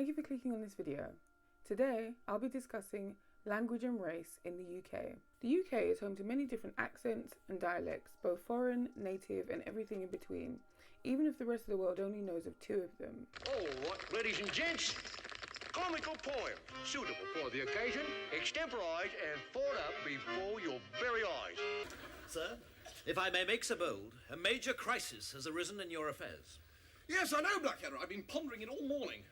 Thank you for clicking on this video. Today, I'll be discussing language and race in the UK. The UK is home to many different accents and dialects, both foreign, native, and everything in between, even if the rest of the world only knows of two of them. Oh, what, ladies and gents, comical poem, suitable for the occasion, extemporized and thought up before your very eyes. Sir, if I may make so bold, a major crisis has arisen in your affairs. Yes, I know, Blackadder. I've been pondering it all morning.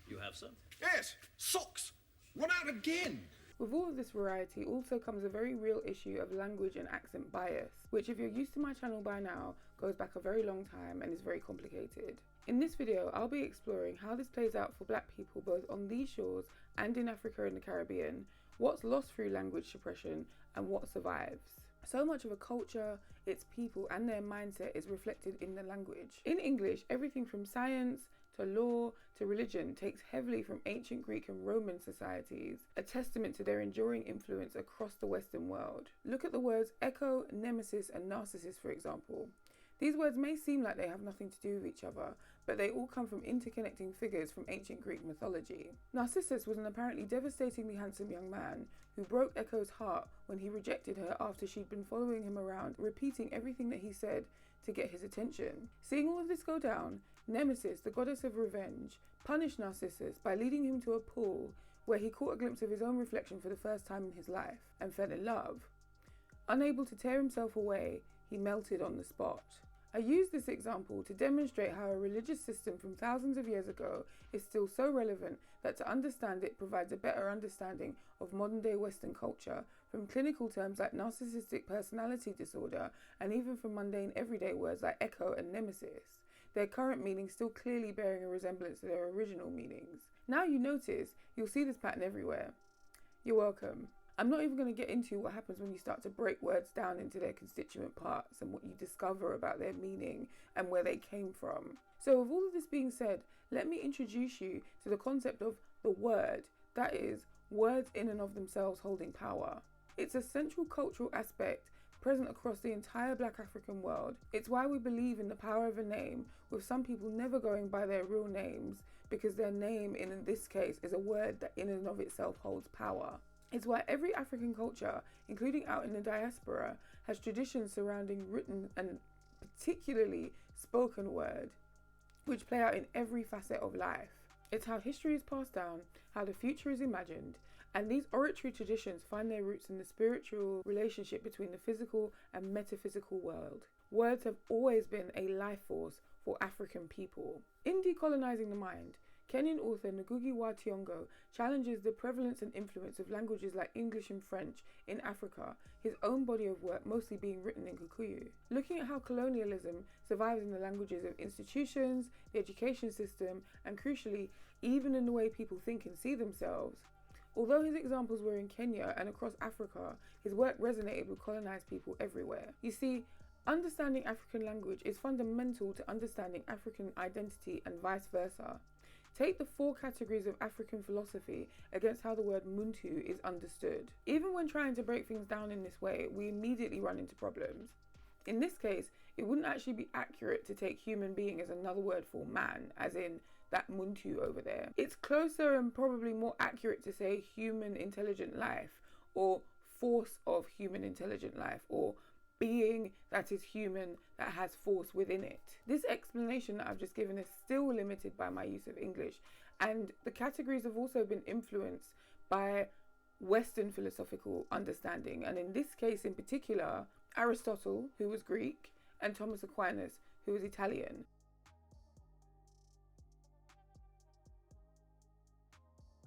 You have, sir? Yes, socks! Run out again! With all of this variety also comes a very real issue of language and accent bias, which if you're used to my channel by now, goes back a very long time and is very complicated. In this video, I'll be exploring how this plays out for black people both on these shores and in Africa and the Caribbean, what's lost through language suppression and what survives. So much of a culture, its people and their mindset is reflected in the language. In English, everything from science to law to religion takes heavily from ancient Greek and Roman societies, a testament to their enduring influence across the Western world. Look at the words echo, nemesis and narcissist, for example. These words may seem like they have nothing to do with each other, but they all come from interconnecting figures from ancient Greek mythology. Narcissus was an apparently devastatingly handsome young man who broke Echo's heart when he rejected her after she'd been following him around, repeating everything that he said to get his attention. Seeing all of this go down, Nemesis, the goddess of revenge, punished Narcissus by leading him to a pool where he caught a glimpse of his own reflection for the first time in his life and fell in love. Unable to tear himself away, he melted on the spot. I use this example to demonstrate how a religious system from thousands of years ago is still so relevant that to understand it provides a better understanding of modern day Western culture, from clinical terms like narcissistic personality disorder and even from mundane everyday words like echo and nemesis, their current meaning still clearly bearing a resemblance to their original meanings. Now you notice, you'll see this pattern everywhere. You're welcome. I'm not even going to get into what happens when you start to break words down into their constituent parts and what you discover about their meaning and where they came from. So with all of this being said, let me introduce you to the concept of the word, that is, words in and of themselves holding power. It's a central cultural aspect present across the entire Black African world. It's why we believe in the power of a name, with some people never going by their real names because their name in this case is a word that in and of itself holds power. It's why every African culture, including out in the diaspora, has traditions surrounding written and particularly spoken word, which play out in every facet of life. It's how history is passed down, how the future is imagined, and these oratory traditions find their roots in the spiritual relationship between the physical and metaphysical world. Words have always been a life force for African people. In Decolonizing the Mind, Kenyan author Ngugi wa Thiong'o challenges the prevalence and influence of languages like English and French in Africa, his own body of work mostly being written in Kikuyu. Looking at how colonialism survives in the languages of institutions, the education system, and crucially, even in the way people think and see themselves. Although his examples were in Kenya and across Africa, his work resonated with colonized people everywhere. You see, understanding African language is fundamental to understanding African identity and vice versa. Take the 4 categories of African philosophy against how the word Muntu is understood. Even when trying to break things down in this way, we immediately run into problems. In this case, it wouldn't actually be accurate to take human being as another word for man, as in that Muntu over there. It's closer and probably more accurate to say human intelligent life, or force of human intelligent life, or being that is human that has force within it. This explanation that I've just given is still limited by my use of English, and the categories have also been influenced by Western philosophical understanding, and in this case in particular, Aristotle, who was Greek, and Thomas Aquinas, who was Italian.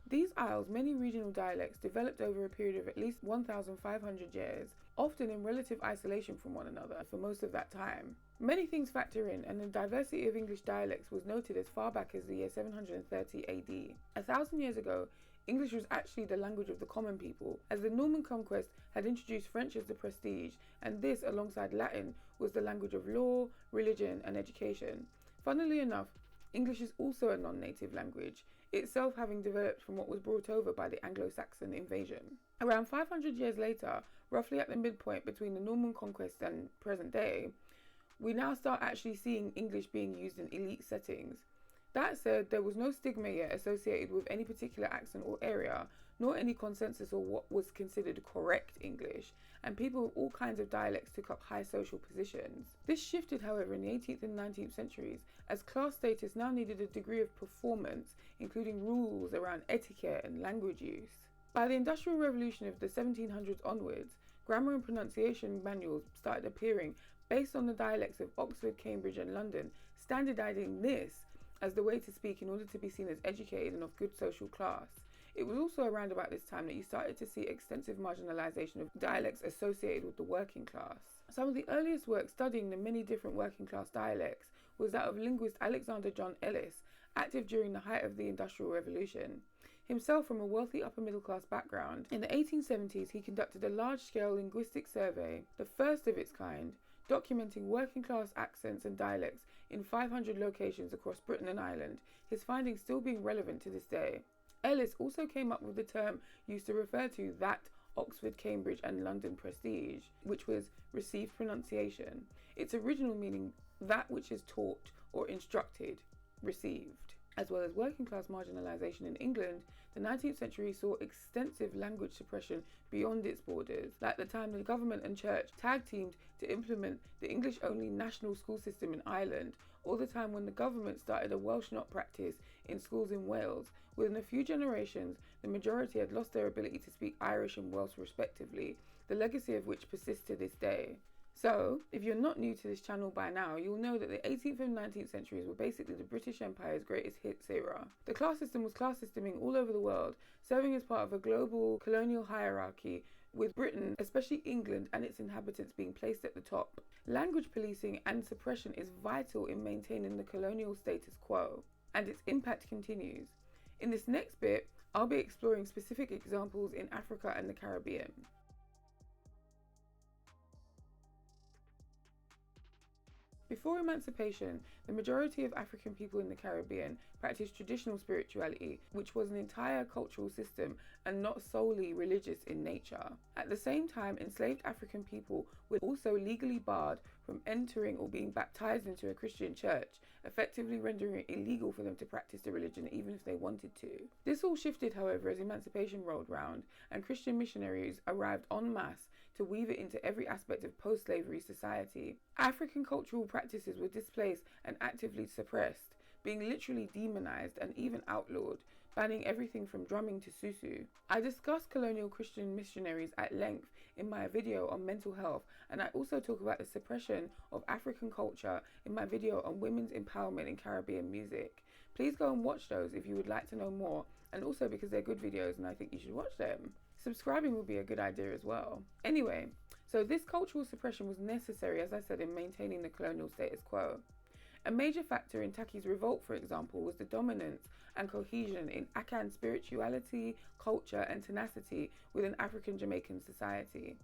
These isles' many regional dialects developed over a period of at least 1,500 years, often in relative isolation from one another for most of that time. Many things factor in, and the diversity of English dialects was noted as far back as the year 730 AD. 1,000 years ago, English was actually the language of the common people, as the Norman conquest had introduced French as the prestige, and this, alongside Latin, was the language of law, religion, and education. Funnily enough, English is also a non-native language, itself having developed from what was brought over by the Anglo-Saxon invasion. Around 500 years later, roughly at the midpoint between the Norman conquest and present day, we now start actually seeing English being used in elite settings. That said, there was no stigma yet associated with any particular accent or area, nor any consensus on what was considered correct English, and people of all kinds of dialects took up high social positions. This shifted, however, in the 18th and 19th centuries, as class status now needed a degree of performance, including rules around etiquette and language use. By the Industrial Revolution of the 1700s onwards, grammar and pronunciation manuals started appearing based on the dialects of Oxford, Cambridge and London, standardizing this as the way to speak in order to be seen as educated and of good social class. It was also around about this time that you started to see extensive marginalization of dialects associated with the working class. Some of the earliest work studying the many different working class dialects was that of linguist Alexander John Ellis, active during the height of the Industrial Revolution. Himself from a wealthy upper middle class background, in the 1870s he conducted a large-scale linguistic survey, the first of its kind, documenting working class accents and dialects in 500 locations across Britain and Ireland, his findings still being relevant to this day. Ellis also came up with the term used to refer to that Oxford, Cambridge and London prestige, which was received pronunciation, its original meaning that which is taught or instructed, received. As well as working class marginalisation in England, the 19th century saw extensive language suppression beyond its borders, like the time the government and church tag-teamed to implement the English-only national school system in Ireland, or the time when the government started a Welsh not practice in schools in Wales. Within a few generations, the majority had lost their ability to speak Irish and Welsh respectively, the legacy of which persists to this day. So, if you're not new to this channel by now, you'll know that the 18th and 19th centuries were basically the British Empire's greatest hits era. The class system was class systeming all over the world, serving as part of a global colonial hierarchy, with Britain, especially England and its inhabitants, being placed at the top. Language policing and suppression is vital in maintaining the colonial status quo, and its impact continues. In this next bit, I'll be exploring specific examples in Africa and the Caribbean. Before emancipation, the majority of African people in the Caribbean practiced traditional spirituality, which was an entire cultural system and not solely religious in nature. At the same time, enslaved African people were also legally barred from entering or being baptized into a Christian church, effectively rendering it illegal for them to practice the religion even if they wanted to. This all shifted, however, as emancipation rolled round and Christian missionaries arrived en masse to weave it into every aspect of post-slavery society. African cultural practices were displaced and actively suppressed, being literally demonized and even outlawed, banning everything from drumming to susu. I discussed colonial Christian missionaries at length in my video on mental health, and I also talk about the suppression of African culture in my video on women's empowerment in Caribbean music. Please go and watch those if you would like to know more, and also because they're good videos and I think you should watch them. Subscribing would be a good idea as well. Anyway, so this cultural suppression was necessary, as I said, in maintaining the colonial status quo. A major factor in Taki's revolt, for example, was the dominance and cohesion in Akan spirituality, culture and tenacity within African Jamaican society.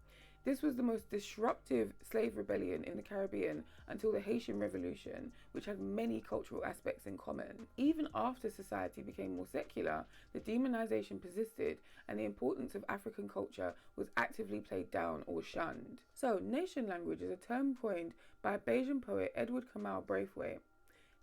This was the most disruptive slave rebellion in the Caribbean until the Haitian Revolution, which had many cultural aspects in common. Even after society became more secular, the demonization persisted and the importance of African culture was actively played down or shunned. So, nation language is a term coined by Bayesian poet Edward Kamau Braithwaite.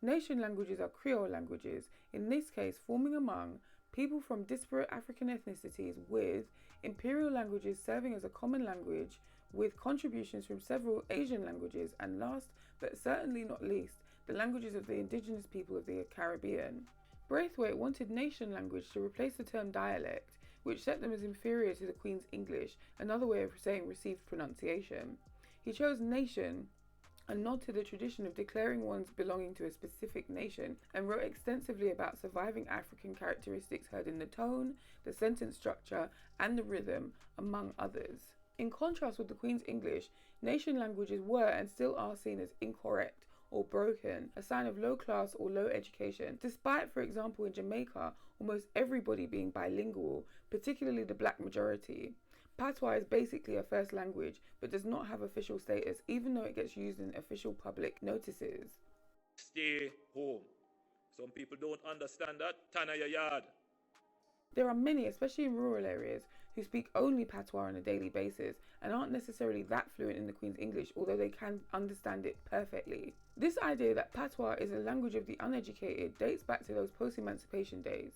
Nation languages are Creole languages, in this case forming among people from disparate African ethnicities, with imperial languages serving as a common language, with contributions from several Asian languages, and last but certainly not least, the languages of the indigenous people of the Caribbean. Braithwaite wanted nation language to replace the term dialect, which set them as inferior to the Queen's English, another way of saying received pronunciation. He chose nation, a nod to the tradition of declaring one's belonging to a specific nation, and wrote extensively about surviving African characteristics heard in the tone, the sentence structure, and the rhythm, among others. In contrast with the Queen's English, nation languages were and still are seen as incorrect or broken, a sign of low class or low education, despite, for example, in Jamaica, almost everybody being bilingual, particularly the black majority. Patois is basically a first language, but does not have official status, even though it gets used in official public notices. Stay home. Some people don't understand that. Tana your yard. There are many, especially in rural areas, who speak only patois on a daily basis and aren't necessarily that fluent in the Queen's English, although they can understand it perfectly. This idea that patois is a language of the uneducated dates back to those post-emancipation days.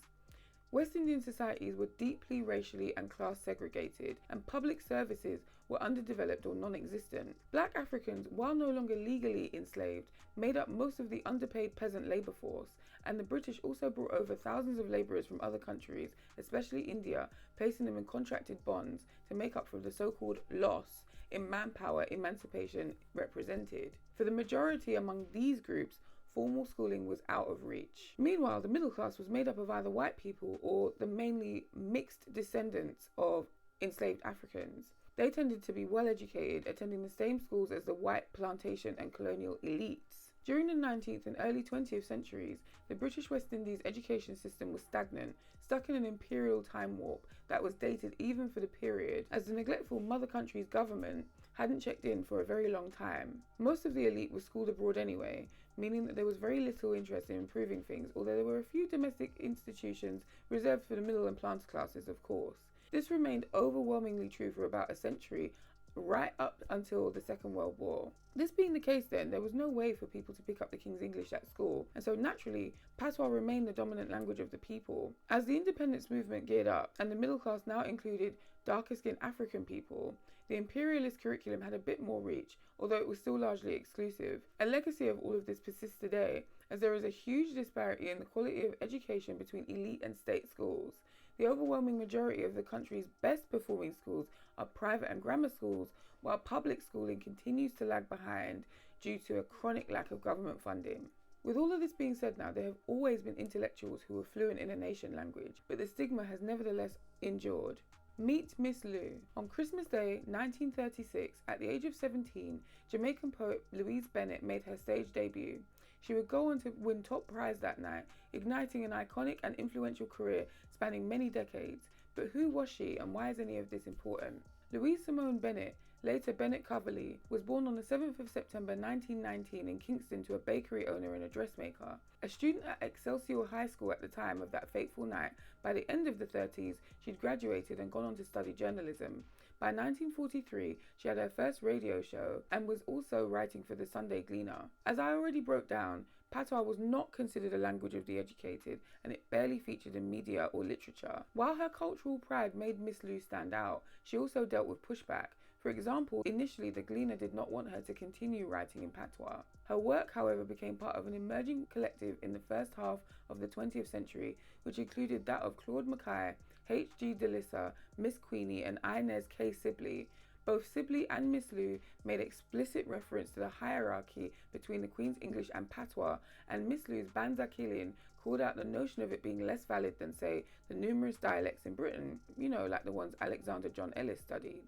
West Indian societies were deeply racially and class segregated, and public services were underdeveloped or non-existent. Black Africans, while no longer legally enslaved, made up most of the underpaid peasant labour force, and the British also brought over thousands of labourers from other countries, especially India, placing them in contracted bonds to make up for the so-called loss in manpower emancipation represented. For the majority among these groups, formal schooling was out of reach. Meanwhile, the middle class was made up of either white people or the mainly mixed descendants of enslaved Africans. They tended to be well educated, attending the same schools as the white plantation and colonial elites. During the 19th and early 20th centuries, the British West Indies education system was stagnant, stuck in an imperial time warp that was dated even for the period, as the neglectful mother country's government hadn't checked in for a very long time. Most of the elite was schooled abroad anyway, meaning that there was very little interest in improving things, although there were a few domestic institutions reserved for the middle and planter classes, of course. This remained overwhelmingly true for about a century, right up until the Second World War. This being the case then, there was no way for people to pick up the King's English at school, and so naturally, patois remained the dominant language of the people. As the independence movement geared up, and the middle class now included darker-skinned African people, the imperialist curriculum had a bit more reach, although it was still largely exclusive. A legacy of all of this persists today, as there is a huge disparity in the quality of education between elite and state schools. The overwhelming majority of the country's best performing schools are private and grammar schools, while public schooling continues to lag behind due to a chronic lack of government funding. With all of this being said now, there have always been intellectuals who were fluent in a nation language, but the stigma has nevertheless endured. Meet Miss Lou. On Christmas Day, 1936, at the age of 17, Jamaican poet Louise Bennett made her stage debut. She would go on to win top prize that night, igniting an iconic and influential career spanning many decades. But who was she, and why is any of this important? Louise Simone Bennett, later Bennett Coverley, was born on the 7th of September 1919 in Kingston to a bakery owner and a dressmaker. A student at Excelsior High School at the time of that fateful night, by the end of the 30s, she'd graduated and gone on to study journalism. By 1943, she had her first radio show and was also writing for the Sunday Gleaner. As I already broke down, patois was not considered a language of the educated, and it barely featured in media or literature. While her cultural pride made Miss Lou stand out, she also dealt with pushback. For example, initially the Gleaner did not want her to continue writing in patois. Her work, however, became part of an emerging collective in the first half of the 20th century, which included that of Claude Mackay, H.G. DeLissa, Miss Queenie, and Inez K. Sibley. Both Sibley and Miss Lou made explicit reference to the hierarchy between the Queen's English and patois, and Miss Lou's Banza Killian called out the notion of it being less valid than, say, the numerous dialects in Britain, like the ones Alexander John Ellis studied.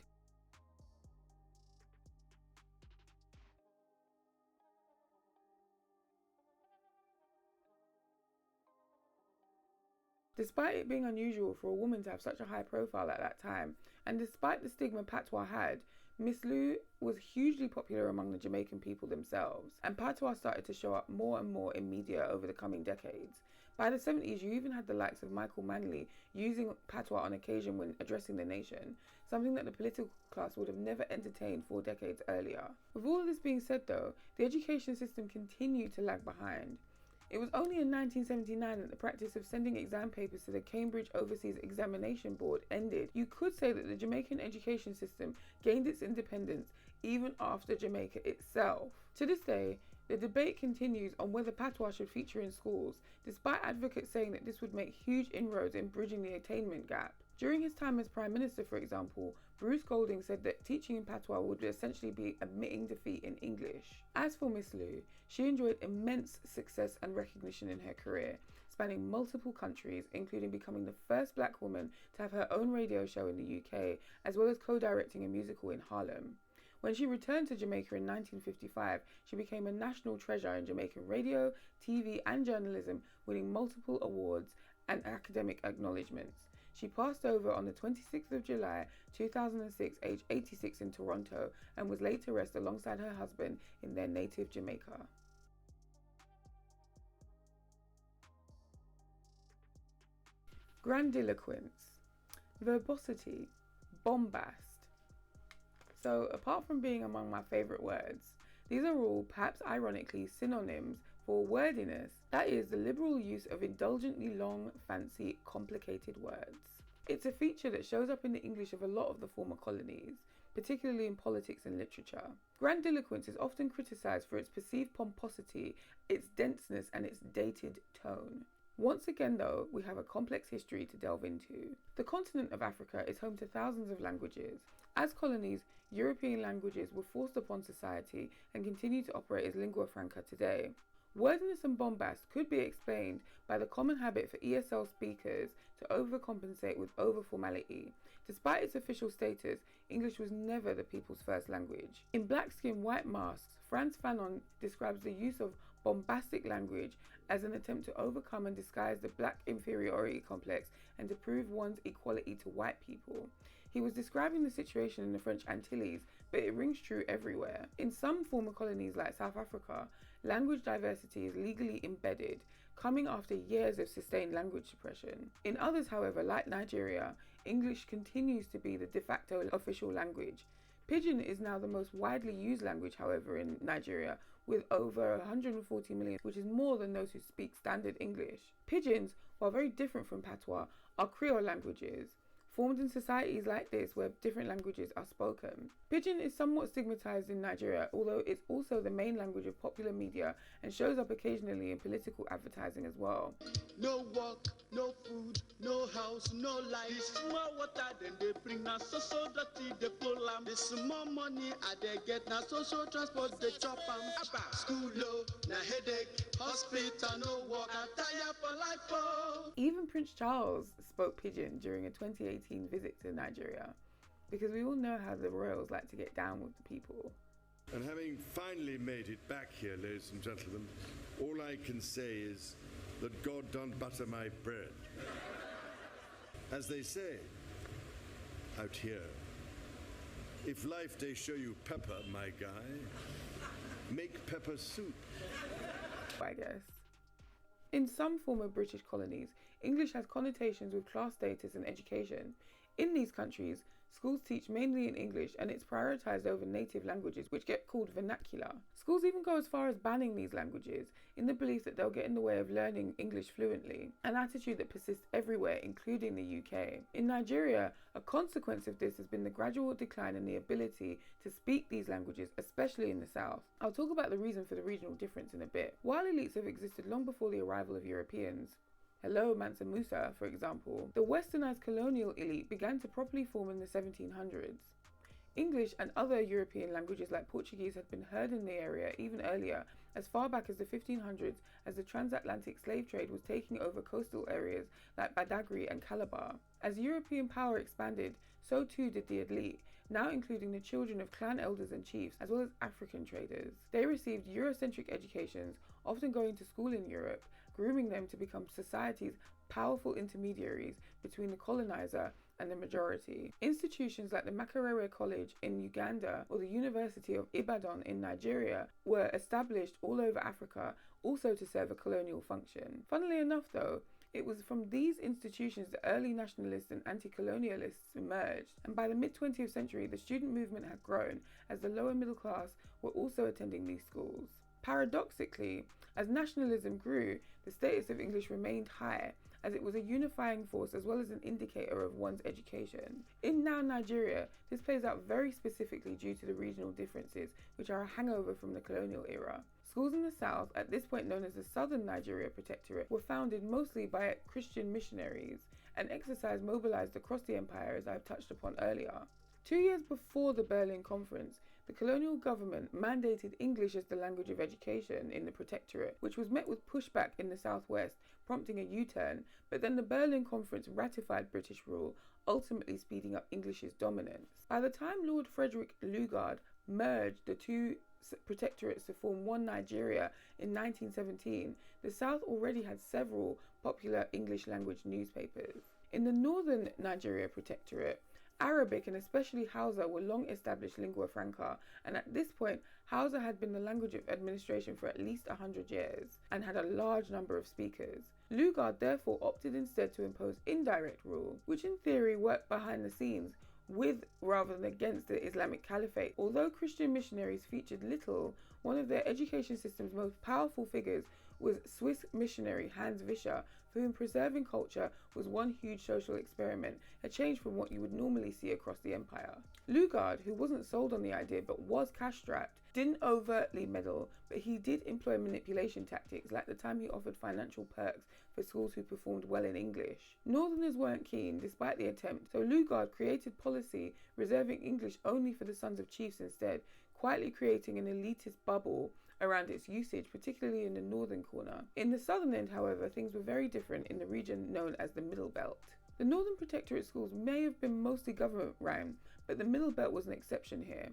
Despite it being unusual for a woman to have such a high profile at that time, and despite the stigma patois had, Miss Lou was hugely popular among the Jamaican people themselves, and patois started to show up more and more in media over the coming decades. By the 70s, you even had the likes of Michael Manley using patois on occasion when addressing the nation, something that the political class would have never entertained 4 decades earlier. With all of this being said though, the education system continued to lag behind. It was only in 1979 that the practice of sending exam papers to the Cambridge Overseas Examination Board ended. You could say that the Jamaican education system gained its independence even after Jamaica itself. To this day, the debate continues on whether patois should feature in schools, despite advocates saying that this would make huge inroads in bridging the attainment gap. During his time as Prime Minister, for example, Bruce Golding said that teaching in patois would essentially be admitting defeat in English. As for Miss Lou, she enjoyed immense success and recognition in her career, spanning multiple countries, including becoming the first black woman to have her own radio show in the UK, as well as co-directing a musical in Harlem. When she returned to Jamaica in 1955, she became a national treasure in Jamaican radio, TV, and journalism, winning multiple awards and academic acknowledgements. She passed over on the 26th of July 2006, aged 86 in Toronto, and was laid to rest alongside her husband in their native Jamaica. Grandiloquence, verbosity, bombast. So apart from being among my favourite words, these are all, perhaps ironically, synonyms for wordiness. That is, the liberal use of indulgently long, fancy, complicated words. It's a feature that shows up in the English of a lot of the former colonies, particularly in politics and literature. Grandiloquence is often criticised for its perceived pomposity, its denseness, and its dated tone. Once again, though, we have a complex history to delve into. The continent of Africa is home to thousands of languages. As colonies, European languages were forced upon society and continue to operate as lingua franca today. Wordiness and bombast could be explained by the common habit for ESL speakers to overcompensate with over-formality. Despite its official status, English was never the people's first language. In Black Skin, White Masks, Frantz Fanon describes the use of bombastic language as an attempt to overcome and disguise the black inferiority complex and to prove one's equality to white people. He was describing the situation in the French Antilles, but it rings true everywhere. In some former colonies like South Africa, language diversity is legally embedded, coming after years of sustained language suppression. In others, however, like Nigeria, English continues to be the de facto official language. Pidgin is now the most widely used language, however, in Nigeria, with over 140 million, which is more than those who speak standard English. Pidgins, while very different from patois, are Creole languages, formed in societies like this where different languages are spoken. Pidgin is somewhat stigmatized in Nigeria, although it's also the main language of popular media and shows up occasionally in political advertising as well. No work, no food, no house, no light. The small water then they bring now so dirty they pull am. The small money I they get now social transport they chop am. School low, na headache, hospital no work, I tire for life. Oh. Even Prince Charles spoke Pidgin during a 2018 visit to Nigeria, because we all know how the royals like to get down with the people. And having finally made it back here, ladies and gentlemen, all I can say is that God don't butter my bread. As they say out here, if life they show you pepper, my guy, make pepper soup. I guess. In some former British colonies, English has connotations with class status and education. In these countries, schools teach mainly in English and it's prioritised over native languages, which get called vernacular. Schools even go as far as banning these languages in the belief that they'll get in the way of learning English fluently, an attitude that persists everywhere, including the UK. In Nigeria, a consequence of this has been the gradual decline in the ability to speak these languages, especially in the south. I'll talk about the reason for the regional difference in a bit. While elites have existed long before the arrival of Europeans, hello, Mansa Musa, for example, the westernized colonial elite began to properly form in the 1700s. English and other European languages like Portuguese had been heard in the area even earlier, as far back as the 1500s, as the transatlantic slave trade was taking over coastal areas like Badagry and Calabar. As European power expanded, so too did the elite, now including the children of clan elders and chiefs, as well as African traders. They received Eurocentric educations, often going to school in Europe, grooming them to become society's powerful intermediaries between the colonizer and the majority. Institutions like the Makerere College in Uganda or the University of Ibadan in Nigeria were established all over Africa, also to serve a colonial function. Funnily enough though, it was from these institutions that early nationalists and anti-colonialists emerged, and by the mid-20th century the student movement had grown as the lower middle class were also attending these schools. Paradoxically, as nationalism grew, the status of English remained high, as it was a unifying force as well as an indicator of one's education. In now Nigeria, this plays out very specifically due to the regional differences, which are a hangover from the colonial era. Schools in the south, at this point known as the Southern Nigeria Protectorate, were founded mostly by Christian missionaries, an exercise mobilized across the empire as I've touched upon earlier. 2 years before the Berlin Conference, the colonial government mandated English as the language of education in the Protectorate, which was met with pushback in the southwest, prompting a U-turn, but then the Berlin Conference ratified British rule, ultimately speeding up English's dominance. By the time Lord Frederick Lugard merged the two protectorates to form one Nigeria in 1917, the South already had several popular English language newspapers. In the Northern Nigeria Protectorate, Arabic and especially Hausa were long established lingua franca, and at this point Hausa had been the language of administration for at least 100 years and had a large number of speakers. Lugard therefore opted instead to impose indirect rule, which in theory worked behind the scenes with rather than against the Islamic Caliphate. Although Christian missionaries featured little, one of their education system's most powerful figures was Swiss missionary Hans Vischer, for whom preserving culture was one huge social experiment, a change from what you would normally see across the empire. Lugard, who wasn't sold on the idea but was cash-strapped, didn't overtly meddle, but he did employ manipulation tactics, like the time he offered financial perks for schools who performed well in English. Northerners weren't keen, despite the attempt, so Lugard created policy reserving English only for the sons of chiefs instead, quietly creating an elitist bubble around its usage, particularly in the northern corner. In the southern end, however, things were very different in the region known as the Middle Belt. The Northern Protectorate schools may have been mostly government-run, but the Middle Belt was an exception here.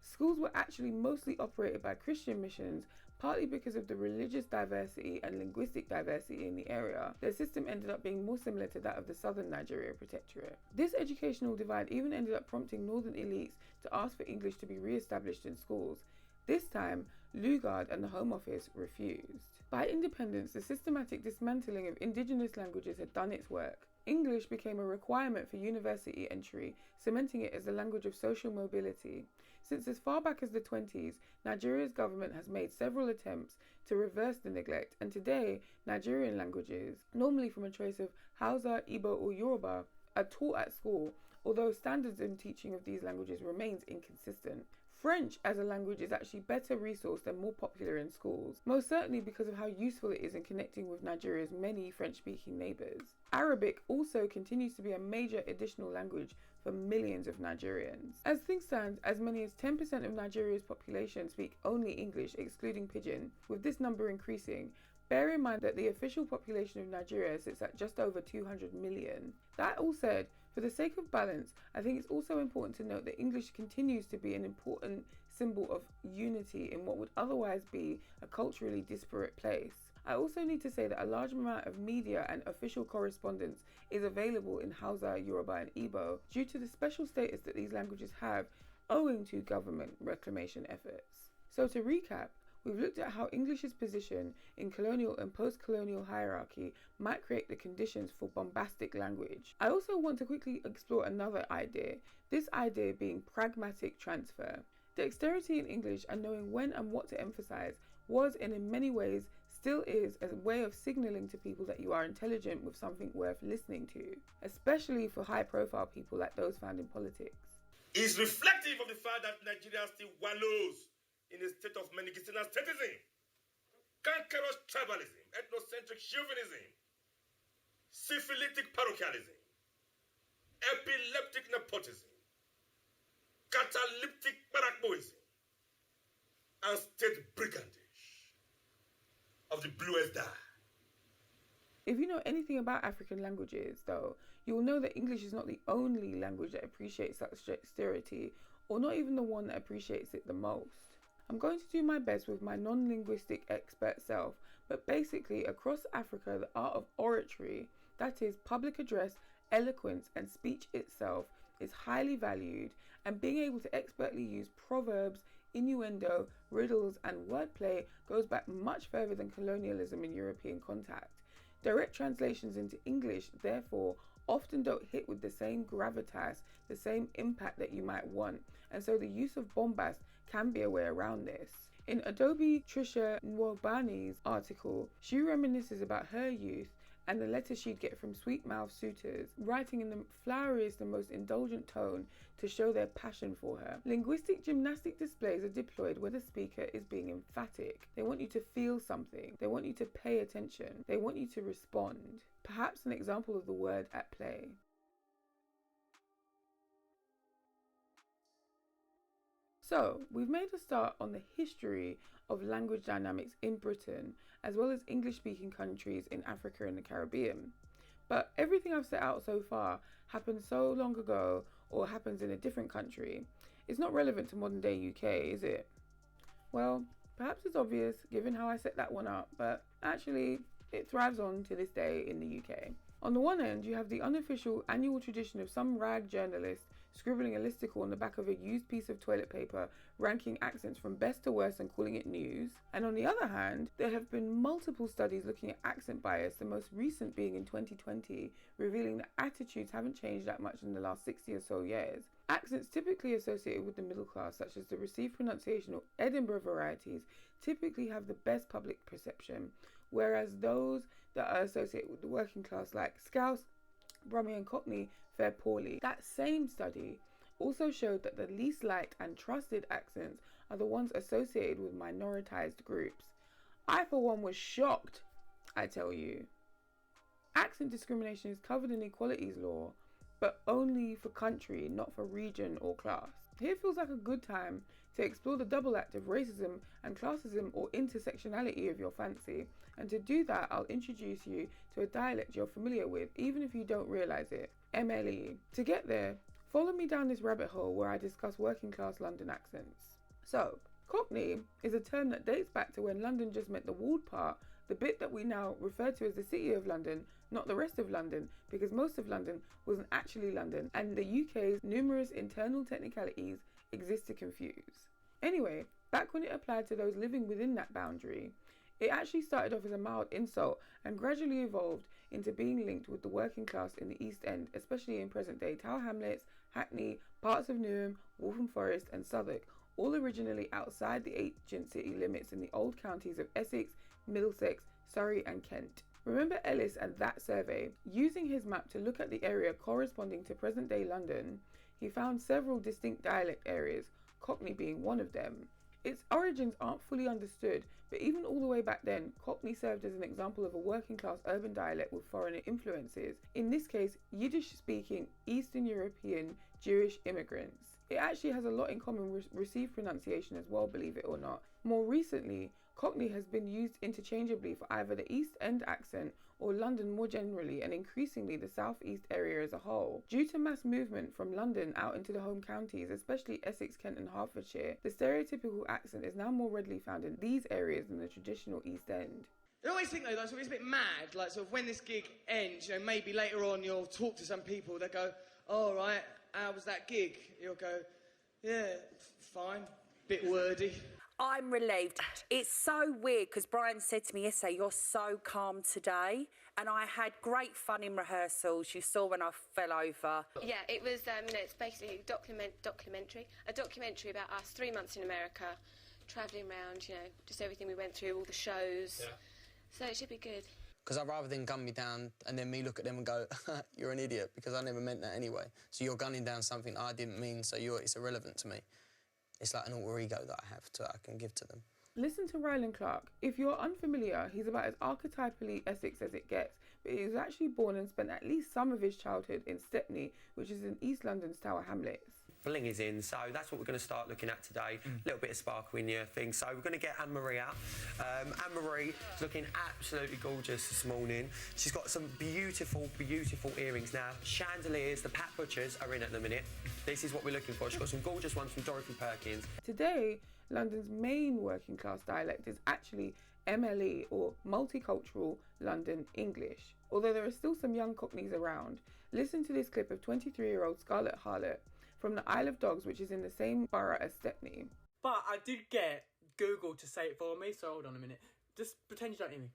Schools were actually mostly operated by Christian missions, partly because of the religious diversity and linguistic diversity in the area. Their system ended up being more similar to that of the Southern Nigeria Protectorate. This educational divide even ended up prompting northern elites to ask for English to be re-established in schools. This time, Lugard and the Home Office refused. By independence, the systematic dismantling of indigenous languages had done its work. English became a requirement for university entry, cementing it as a language of social mobility. Since as far back as the 20s, Nigeria's government has made several attempts to reverse the neglect, and today, Nigerian languages, normally from a choice of Hausa, Igbo or Yoruba, are taught at school, although standards in teaching of these languages remains inconsistent. French as a language is actually better resourced and more popular in schools, most certainly because of how useful it is in connecting with Nigeria's many French-speaking neighbours. Arabic also continues to be a major additional language for millions of Nigerians. As things stand, as many as 10% of Nigeria's population speak only English, excluding Pidgin, with this number increasing. Bear in mind that the official population of Nigeria sits at just over 200 million. That all said, for the sake of balance, I think it's also important to note that English continues to be an important symbol of unity in what would otherwise be a culturally disparate place. I also need to say that a large amount of media and official correspondence is available in Hausa, Yoruba and Igbo due to the special status that these languages have owing to government reclamation efforts. So to recap, we've looked at how English's position in colonial and post-colonial hierarchy might create the conditions for bombastic language. I also want to quickly explore another idea, this idea being pragmatic transfer. Dexterity in English and knowing when and what to emphasize was, and in many ways still is, a way of signaling to people that you are intelligent with something worth listening to, especially for high-profile people like those found in politics. Is reflective of the fact that Nigeria still wallows in a state of medicinal statism, cankerous tribalism, ethnocentric chauvinism, syphilitic parochialism, epileptic nepotism, catalyptic paracboism, and state brigandage of the bluest dye. If you know anything about African languages, though, you will know that English is not the only language that appreciates such dexterity, or not even the one that appreciates it the most. I'm going to do my best with my non-linguistic expert self, but basically across Africa, the art of oratory, that is public address, eloquence and speech itself, is highly valued, and being able to expertly use proverbs, innuendo, riddles and wordplay goes back much further than colonialism and European contact. Direct translations into English, therefore, often don't hit with the same gravitas, the same impact that you might want, and so the use of bombast can be a way around this. In Adobe Trisha Nwobani's article, she reminisces about her youth and the letters she'd get from sweet-mouthed suitors, writing in the floweriest and most indulgent tone to show their passion for her. Linguistic gymnastic displays are deployed where the speaker is being emphatic. They want you to feel something. They want you to pay attention. They want you to respond. Perhaps an example of the word at play. So, we've made a start on the history of language dynamics in Britain, as well as English-speaking countries in Africa and the Caribbean. But everything I've set out so far happened so long ago, or happens in a different country. It's not relevant to modern-day UK, is it? Well, perhaps it's obvious given how I set that one up, but actually, it thrives on to this day in the UK. On the one end, you have the unofficial annual tradition of some rag journalist scribbling a listicle on the back of a used piece of toilet paper, ranking accents from best to worst and calling it news. And on the other hand, there have been multiple studies looking at accent bias, the most recent being in 2020, revealing that attitudes haven't changed that much in the last 60 or so years. Accents typically associated with the middle class, such as the received pronunciation or Edinburgh varieties, typically have the best public perception, whereas those that are associated with the working class, like Scouse, Brummie and Cockney, fare poorly. That same study also showed that the least liked and trusted accents are the ones associated with minoritized groups. I, for one, was shocked, I tell you. Accent discrimination is covered in equalities law, but only for country, not for region or class. Here feels like a good time to explore the double act of racism and classism or intersectionality of your fancy. And to do that, I'll introduce you to a dialect you're familiar with, even if you don't realise it. MLE. To get there, follow me down this rabbit hole where I discuss working class London accents. So, Cockney is a term that dates back to when London just meant the walled part, the bit that we now refer to as the City of London, not the rest of London, because most of London wasn't actually London, and the UK's numerous internal technicalities exist to confuse. Anyway, back when it applied to those living within that boundary, it actually started off as a mild insult and gradually evolved into being linked with the working class in the East End, especially in present-day Tower Hamlets, Hackney, parts of Newham, Waltham Forest and Southwark, all originally outside the ancient city limits in the old counties of Essex, Middlesex, Surrey and Kent. Remember Ellis and that survey? Using his map to look at the area corresponding to present-day London, he found several distinct dialect areas, Cockney being one of them. Its origins aren't fully understood, but even all the way back then, Cockney served as an example of a working-class urban dialect with foreign influences, in this case, Yiddish-speaking Eastern European Jewish immigrants. It actually has a lot in common with received pronunciation as well, believe it or not. More recently, Cockney has been used interchangeably for either the East End accent or London more generally, and increasingly the South East area as a whole. Due to mass movement from London out into the home counties, especially Essex, Kent and Hertfordshire, the stereotypical accent is now more readily found in these areas than the traditional East End. I always think though, like, it's a bit mad, like sort of when this gig ends, you know, maybe later on you'll talk to some people that go, oh right, how was that gig? You'll go, yeah, fine, bit wordy. I'm relieved. It's so weird because Brian said to me yesterday, you're so calm today. And I had great fun in rehearsals. You saw when I fell over. Yeah, it was, it's basically a documentary about us 3 months in America, travelling around, you know, just everything we went through, all the shows. Yeah. So it should be good. Because I'd rather than gun me down and then me look at them and go, you're an idiot, because I never meant that anyway. So you're gunning down something I didn't mean, so it's irrelevant to me. It's like an alter ego that I can give to them. Listen to Ryland Clark. If you're unfamiliar, he's about as archetypally Essex as it gets, but he was actually born and spent at least some of his childhood in Stepney, which is in East London's Tower Hamlets. Bling is in, so that's what we're going to start looking at today. A little bit of sparkle in your thing. So we're going to get Anne-Marie out. Anne-Marie is looking absolutely gorgeous this morning. She's got some beautiful, beautiful earrings now. Chandeliers, the Pat Butchers are in at the minute. This is what we're looking for. She's got some gorgeous ones from Dorothy Perkins. Today, London's main working class dialect is actually MLE, or Multicultural London English. Although there are still some young Cockneys around, listen to this clip of 23-year-old Scarlett Harlot from the Isle of Dogs, which is in the same borough as Stepney. But I did get Google to say it for me, so hold on a minute. Just pretend you don't hear me.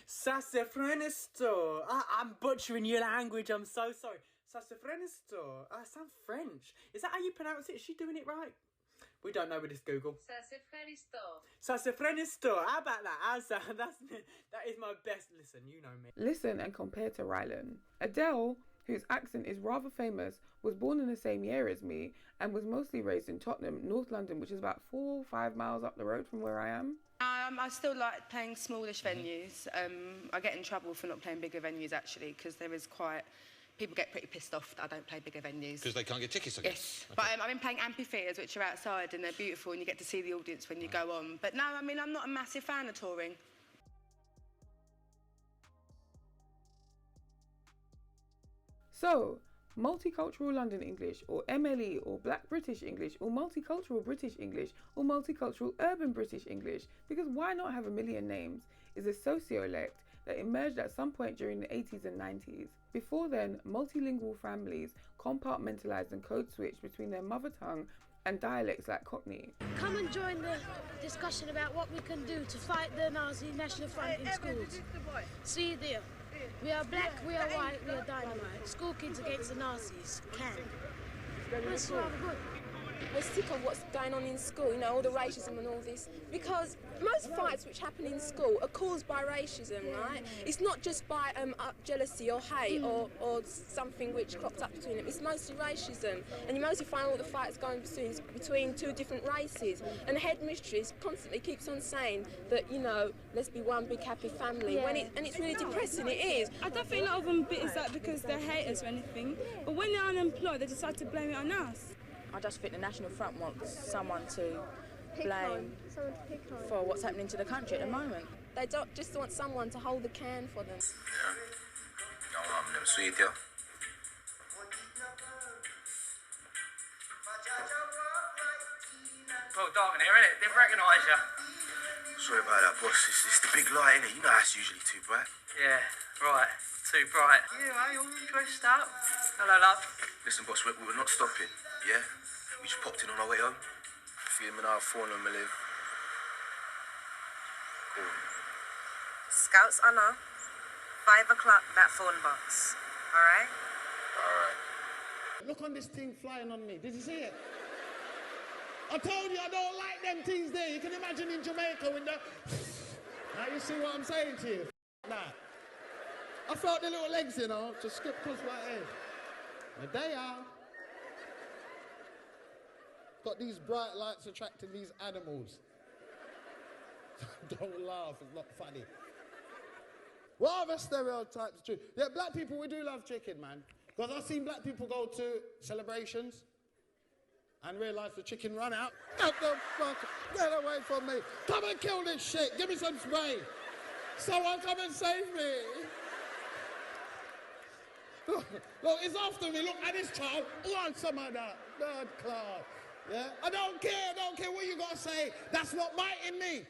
Sassafranisto. I'm butchering your language, I'm so sorry. Sassafranisto. I sound French. Is that how you pronounce it? Is she doing it right? We don't know with this Google. Sassafranisto. How about that? That is my best. Listen, you know me. Listen and compare to Ryland. Adele, whose accent is rather famous, was born in the same year as me and was mostly raised in Tottenham, North London, which is about 4 or 5 miles up the road from where I am. I still like playing smallish venues. I get in trouble for not playing bigger venues, actually, because there is quite... People get pretty pissed off that I don't play bigger venues. Because they can't get tickets, I guess? Yes. Okay. But I've been playing amphitheatres, which are outside, and they're beautiful, and you get to see the audience when you go on. But no, I mean, I'm not a massive fan of touring. So, Multicultural London English, or MLE, or Black British English, or Multicultural British English, or Multicultural Urban British English, because why not have a million names, is a sociolect that emerged at some point during the 80s and 90s. Before then, multilingual families compartmentalized and code switched between their mother tongue and dialects like Cockney. Come and join the discussion about what we can do to fight the Nazi National Front in schools. See you there. We are black, we are white, we are dynamite. School kids against the Nazis. Can. That's rather good. We're sick of what's going on in school, you know, all the racism and all this. Because most fights which happen in school are caused by racism, right? It's not just by jealousy or hate or something which cropped up between them. It's mostly racism. And you mostly find all the fights going between two different races. And the headmistress constantly keeps on saying that, you know, let's be one big happy family. Yeah. And it's really depressing, it is. I don't think a lot of them bit is that because they're haters or anything, but when they're unemployed, they decide to blame it on us. I just think the National Front wants someone to blame for what's happening to the country at the moment. They don't just want someone to hold the can for them. Yeah. No harm them sweet, yeah. Well, dark in here, innit? Didn't recognise you. Sorry about that, boss. It's the big light, innit? You know that's usually too bright. Yeah, right. Too bright. Yeah, you all dressed up. Hello, love. Listen, boss, we're not stopping, yeah? We just popped in on our way home. Feeling our phone on my live. Cool. Scouts Honor, 5 o'clock, that phone box. Alright? Alright. Look on this thing flying on me. Did you see it? I told you I don't like them things there. You can imagine in Jamaica when the... Now you see what I'm saying to you? Nah. I felt the little legs, you know, just skip across my head. And they are. Got these bright lights attracting these animals. Don't laugh, it's not funny. What other stereotypes true? Yeah, black people, we do love chicken, man. Because I've seen black people go to celebrations and realise the chicken run out. Get the fuck, get away from me. Come and kill this shit. Give me some spray. Someone come and save me. Look, it's after me. Look at this child. Want some of that. Blood clot. Yeah? I don't care what you got to say. That's not biting me.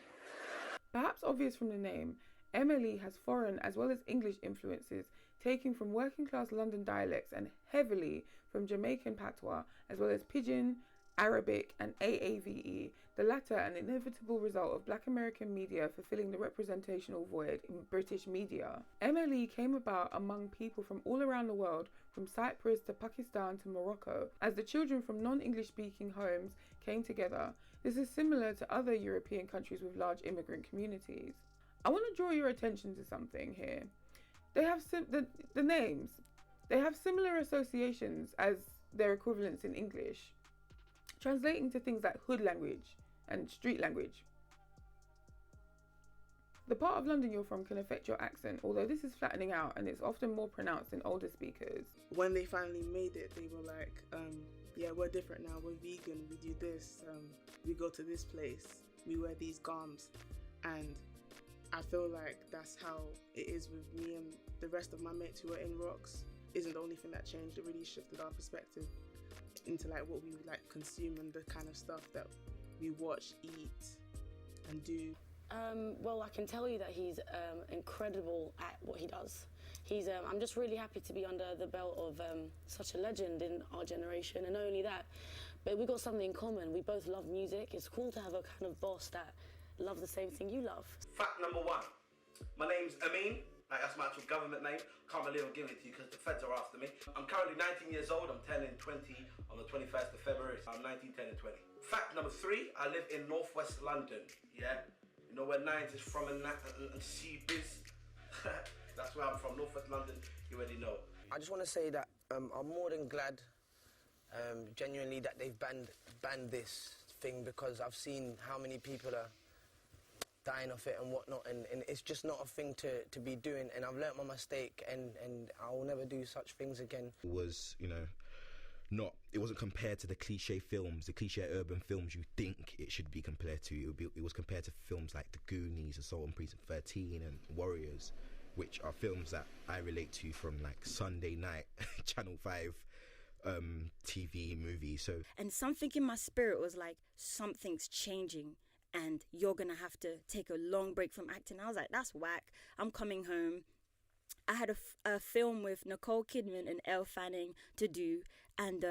Perhaps obvious from the name, MLE has foreign as well as English influences, taking from working class London dialects and heavily from Jamaican patois, as well as Pidgin, Arabic and AAVE, the latter an inevitable result of black American media fulfilling the representational void in British media. MLE came about among people from all around the world, from Cyprus to Pakistan to Morocco, as the children from non-English speaking homes came together. This is similar to other European countries with large immigrant communities. I want to draw your attention to something here. They have the names. They have similar associations as their equivalents in English, translating to things like hood language and street language. The part of London you're from can affect your accent, although this is flattening out and it's often more pronounced in older speakers. When they finally made it, they were like, yeah, we're different now, we're vegan, we do this, we go to this place, we wear these garms. And I feel like that's how it is with me and the rest of my mates who are in Rocks. Isn't the only thing that changed. It really shifted our perspective into like what we like consume and the kind of stuff that we watch, eat and do. Well, I can tell you that he's incredible at what he does. He's, I'm just really happy to be under the belt of such a legend in our generation, and not only that, but we've got something in common. We both love music. It's cool to have a kind of boss that loves the same thing you love. Fact number one, my name's Amin. Like, that's my actual government name. Can't believe I'm giving it to you because the feds are after me. I'm currently 19 years old. I'm turning 20 on the 21st of February. So I'm 19, 10 and 20. Fact number three, I live in northwest London. Yeah? You know where Nines is from and C-Biz? That's where I'm from, northwest London. You already know. I just want to say that I'm more than glad, genuinely, that they've banned this thing, because I've seen how many people are dying off it and whatnot, and it's just not a thing to be doing, and I've learnt my mistake, and I will never do such things again. It was, you know, it wasn't compared to the cliche films, the cliche urban films you think it should be compared to. It was compared to films like The Goonies, Assault on Precinct 13 and Warriors, which are films that I relate to from like Sunday night, Channel 5, TV, movies. So, and something in my spirit was like, something's changing and you're gonna have to take a long break from acting. I was like, that's whack. I'm coming home. I had a film with Nicole Kidman and Elle Fanning to do, and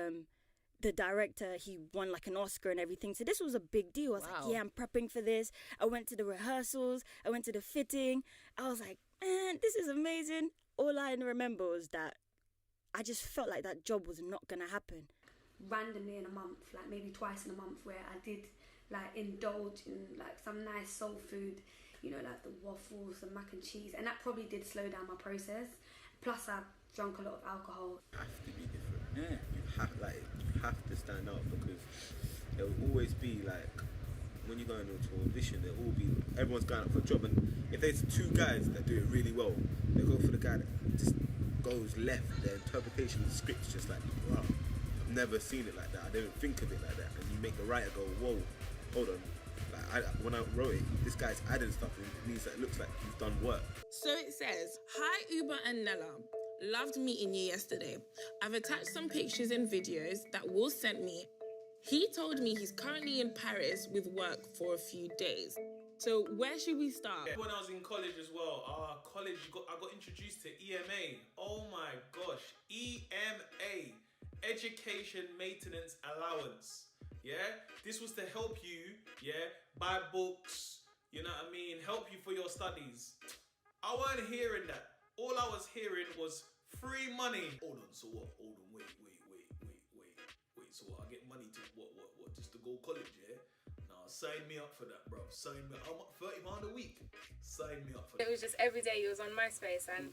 the director, he won like an Oscar and everything. So this was a big deal. I was like, yeah, I'm prepping for this. I went to the rehearsals. I went to the fitting. I was like, man, this is amazing. All I remember was that I just felt like that job was not going to happen. Randomly in a month, like maybe twice in a month, where I did like indulge in like some nice soul food, you know, like the waffles, the mac and cheese, and that probably did slow down my process. Plus I drank a lot of alcohol. Have to be different. Yeah. You have to stand out, because there will always be like, when you're going into audition, there will be, everyone's going up for a job, and if there's two guys that do it really well, they go for the guy that just goes left. Their interpretation of the script's just like, wow, I've never seen it like that. I didn't think of it like that. And you make the writer go, whoa, hold on. Like when I wrote it, this guy's adding stuff, and it means that it looks like he's done work. So it says, hi Uber and Nella. Loved meeting you yesterday. I've attached some pictures and videos that Will sent me. He told me he's currently in Paris with work for a few days. So where should we start? When I was in college as well, college, I got introduced to EMA. Oh my gosh, EMA, Education Maintenance Allowance. Yeah, this was to help you, buy books, you know what I mean, help you for your studies. I wasn't hearing that. All I was hearing was free money. Hold on, so what? Hold on, wait. So what? I get money to what? Just to go college, yeah? Nah, sign me up for that, bro. Sign me up. £30 a week. Sign me up for that. It was just every day he was on MySpace, and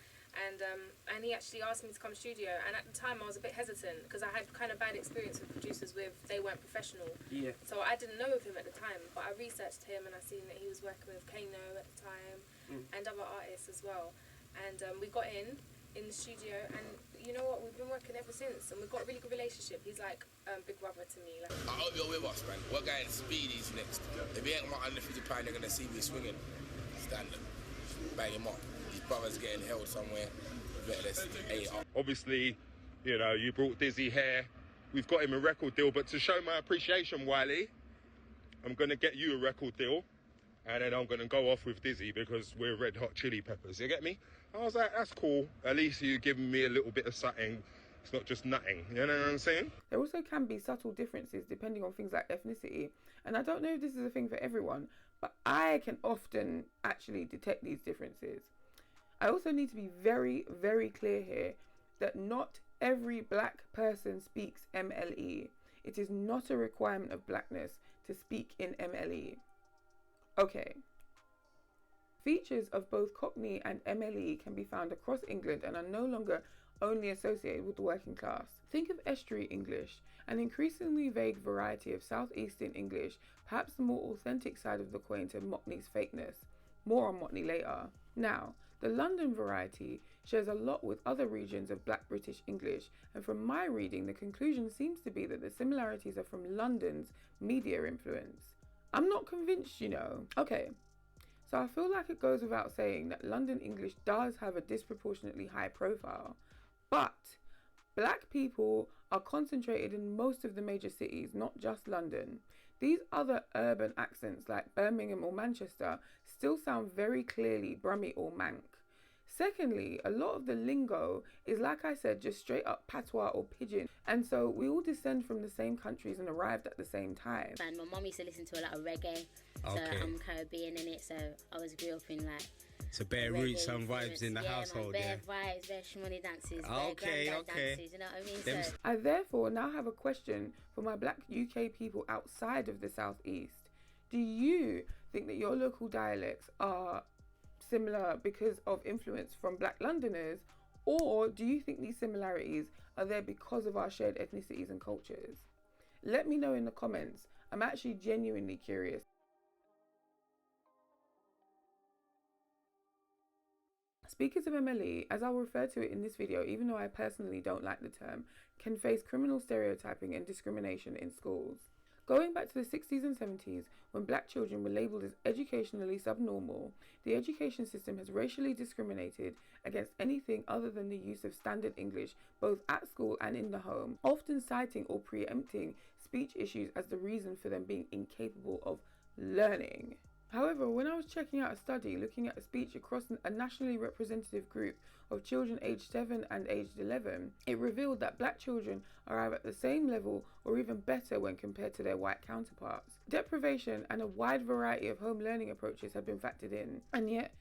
he actually asked me to come studio, and at the time I was a bit hesitant because I had kind of bad experience with producers they weren't professional. Yeah. So I didn't know of him at the time, but I researched him and I seen that he was working with Kano at the time and other artists as well. And we got in the studio, and you know what, we've been working ever since, and we've got a really good relationship. He's like big brother to me. Like, I hope you're with us, man. We're going to Speedy's next. If he ain't got under £50, they're gonna see me swinging. Stand up, bang him up. His brother's getting held somewhere. Obviously, you know, you brought Dizzy here. We've got him a record deal, but to show my appreciation, Wiley, I'm gonna get you a record deal. And then I'm going to go off with Dizzy because we're Red Hot Chili Peppers, you get me? I was like, that's cool. At least you're giving me a little bit of something. It's not just nothing, you know what I'm saying? There also can be subtle differences depending on things like ethnicity. And I don't know if this is a thing for everyone, but I can often actually detect these differences. I also need to be very, very clear here that not every black person speaks MLE. It is not a requirement of blackness to speak in MLE. Okay. Features of both Cockney and MLE can be found across England and are no longer only associated with the working class. Think of estuary English, an increasingly vague variety of southeastern English, perhaps the more authentic side of the coin to Mockney's fakeness. More on Mockney later. Now, the London variety shares a lot with other regions of Black British English, and from my reading, the conclusion seems to be that the similarities are from London's media influence. I'm not convinced, you know. Okay, so I feel like it goes without saying that London English does have a disproportionately high profile, but black people are concentrated in most of the major cities, not just London. These other urban accents like Birmingham or Manchester still sound very clearly Brummie or Manc. Secondly, a lot of the lingo is, like I said, just straight up patois or pidgin. And so we all descend from the same countries and arrived at the same time. And my mum used to listen to a lot of reggae. So I'm Caribbean in it, so I grew up in like... So bare roots and vibes in the household, bare vibes, bare shmoney dances, bare granddad dances, you know what I mean? So I therefore now have a question for my black UK people outside of the southeast. Do you think that your local dialects are similar because of influence from black Londoners, or do you think these similarities are there because of our shared ethnicities and cultures? Let me know in the comments. I'm actually genuinely curious. Speakers of MLE, as I'll refer to it in this video, even though I personally don't like the term, can face criminal stereotyping and discrimination in schools. Going back to the 60s and 70s, when black children were labelled as educationally subnormal, the education system has racially discriminated against anything other than the use of standard English, both at school and in the home, often citing or preempting speech issues as the reason for them being incapable of learning. However, when I was checking out a study looking at speech across a nationally representative group of children aged 7 and aged 11, it revealed that black children are either at the same level or even better when compared to their white counterparts. Deprivation and a wide variety of home learning approaches have been factored in, and yet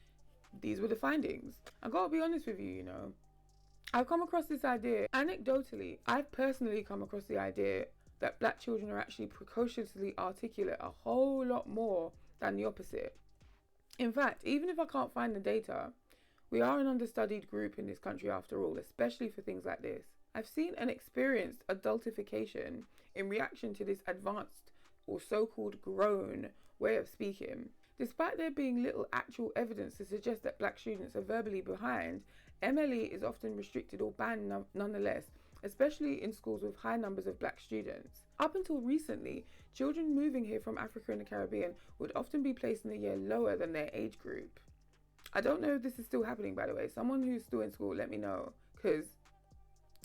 these were the findings. I gotta be honest with you, I've come across this idea. Anecdotally, I've personally come across the idea that black children are actually precociously articulate a whole lot more than the opposite. In fact, even if I can't find the data, we are an understudied group in this country after all, especially for things like this. I've seen and experienced adultification in reaction to this advanced or so-called grown way of speaking. Despite there being little actual evidence to suggest that black students are verbally behind, MLE is often restricted or banned nonetheless, especially in schools with high numbers of black students. Up until recently, children moving here from Africa and the Caribbean would often be placed in a year lower than their age group. I don't know if this is still happening, by the way. Someone who's still in school, let me know, because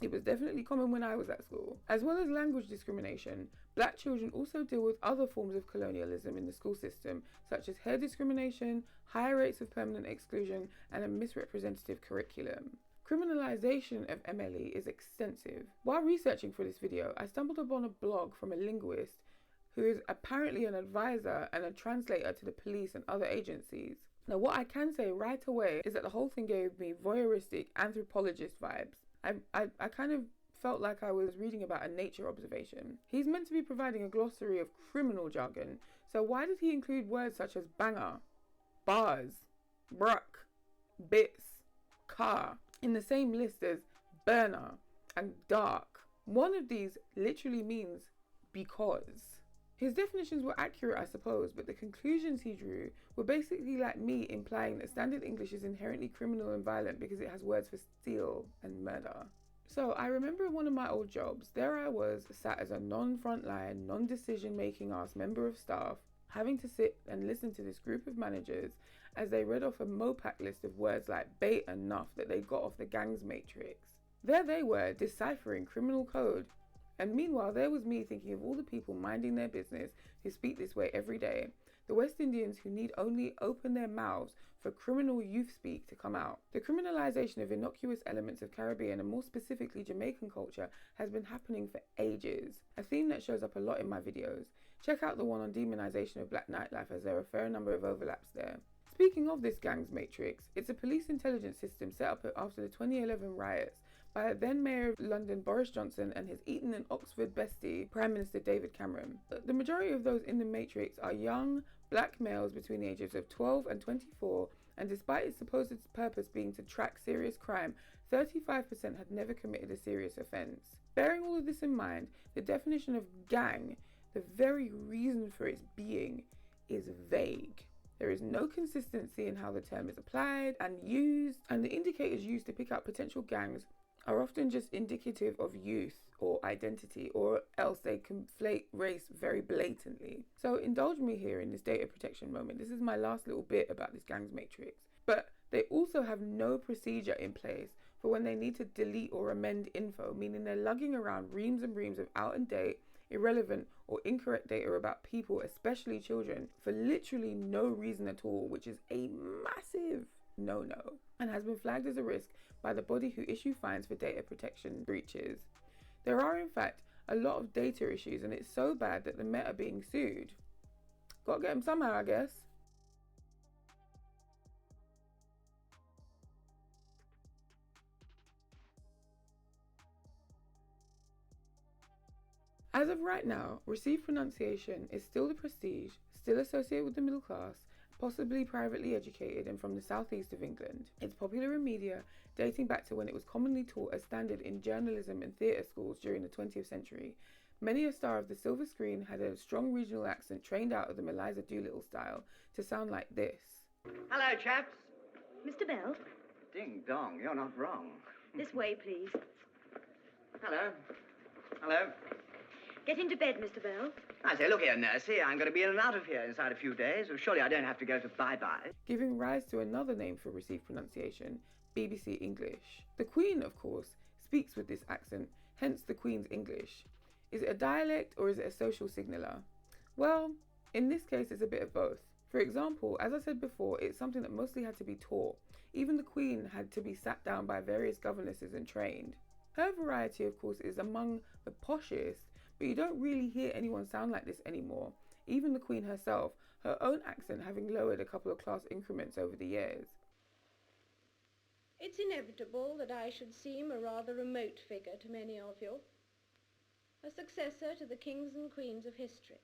it was definitely common when I was at school. As well as language discrimination, black children also deal with other forms of colonialism in the school system, such as hair discrimination, higher rates of permanent exclusion, and a misrepresentative curriculum. Criminalization of MLE is extensive. While researching for this video, I stumbled upon a blog from a linguist who is apparently an advisor and a translator to the police and other agencies. Now, what I can say right away is that the whole thing gave me voyeuristic anthropologist vibes. I kind of felt like I was reading about a nature observation. He's meant to be providing a glossary of criminal jargon, so why did he include words such as banger, bars, bruck, bits, car in the same list as burner and dark? One of these literally means because. His definitions were accurate, I suppose, but the conclusions he drew were basically like me implying that standard English is inherently criminal and violent because it has words for steal and murder. So I remember in one of my old jobs, there I was sat as a non-frontline, non-decision making ass member of staff, having to sit and listen to this group of managers as they read off a Mopac list of words like bait and nuff that they got off the gangs matrix. There they were, deciphering criminal code. And meanwhile, there was me thinking of all the people minding their business who speak this way every day. The West Indians who need only open their mouths for criminal youth speak to come out. The criminalization of innocuous elements of Caribbean and more specifically Jamaican culture has been happening for ages, a theme that shows up a lot in my videos. Check out the one on demonization of black nightlife as there are a fair number of overlaps there. Speaking of this gangs matrix, it's a police intelligence system set up after the 2011 riots by then Mayor of London Boris Johnson and his Eton and Oxford bestie, Prime Minister David Cameron. The majority of those in the matrix are young black males between the ages of 12 and 24, and despite its supposed purpose being to track serious crime, 35% had never committed a serious offence. Bearing all of this in mind, the definition of gang, the very reason for its being, is vague. There is no consistency in how the term is applied and used, and the indicators used to pick out potential gangs are often just indicative of youth or identity, or else they conflate race very blatantly. So indulge me here in this data protection moment. This is my last little bit about this gangs matrix. But they also have no procedure in place for when they need to delete or amend info, meaning they're lugging around reams and reams of out-of-date, irrelevant or incorrect data about people, especially children, for literally no reason at all, which is a massive no-no and has been flagged as a risk by the body who issue fines for data protection breaches. There are in fact a lot of data issues, and it's so bad that the Met are being sued. Gotta get them somehow, I guess. As of right now, received pronunciation is still the prestige, still associated with the middle class, possibly privately educated and from the southeast of England. It's popular in media, dating back to when it was commonly taught as standard in journalism and theatre schools during the 20th century. Many a star of the silver screen had a strong regional accent trained out of the Eliza Doolittle style to sound like this. Hello, chaps. Mr. Bell, Ding dong, you're not wrong. this way, please. Hello. Hello. Get into bed, Mr. Bell. I say, look here, Nursey, I'm going to be in and out of here inside a few days. Surely I don't have to go to bye-bye. Giving rise to another name for received pronunciation, BBC English. The Queen, of course, speaks with this accent, hence the Queen's English. Is it a dialect or is it a social signaler? Well, in this case, it's a bit of both. For example, as I said before, it's something that mostly had to be taught. Even the Queen had to be sat down by various governesses and trained. Her variety, of course, is among the poshest, but you don't really hear anyone sound like this anymore. Even the Queen herself, her own accent having lowered a couple of class increments over the years. It's inevitable that I should seem a rather remote figure to many of you. A successor to the kings and queens of history.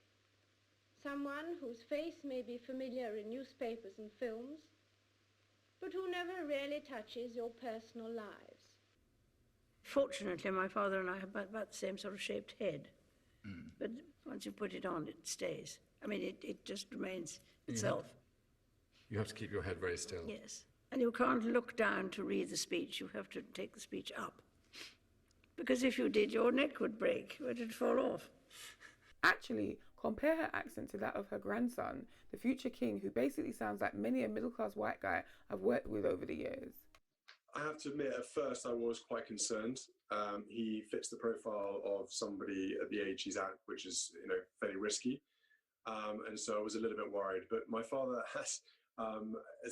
Someone whose face may be familiar in newspapers and films, but who never really touches your personal lives. Fortunately, my father and I have about the same sort of shaped head. But once you put it on, it stays. I mean, it just remains itself. You have to keep your head very still. Yes. And you can't look down to read the speech. You have to take the speech up. Because if you did, your neck would break. It would fall off. Actually, compare her accent to that of her grandson, the future king, who basically sounds like many a middle-class white guy I've worked with over the years. I have to admit, at first I was quite concerned. He fits the profile of somebody at the age he's at, which is, fairly risky. And so I was a little bit worried. But my father has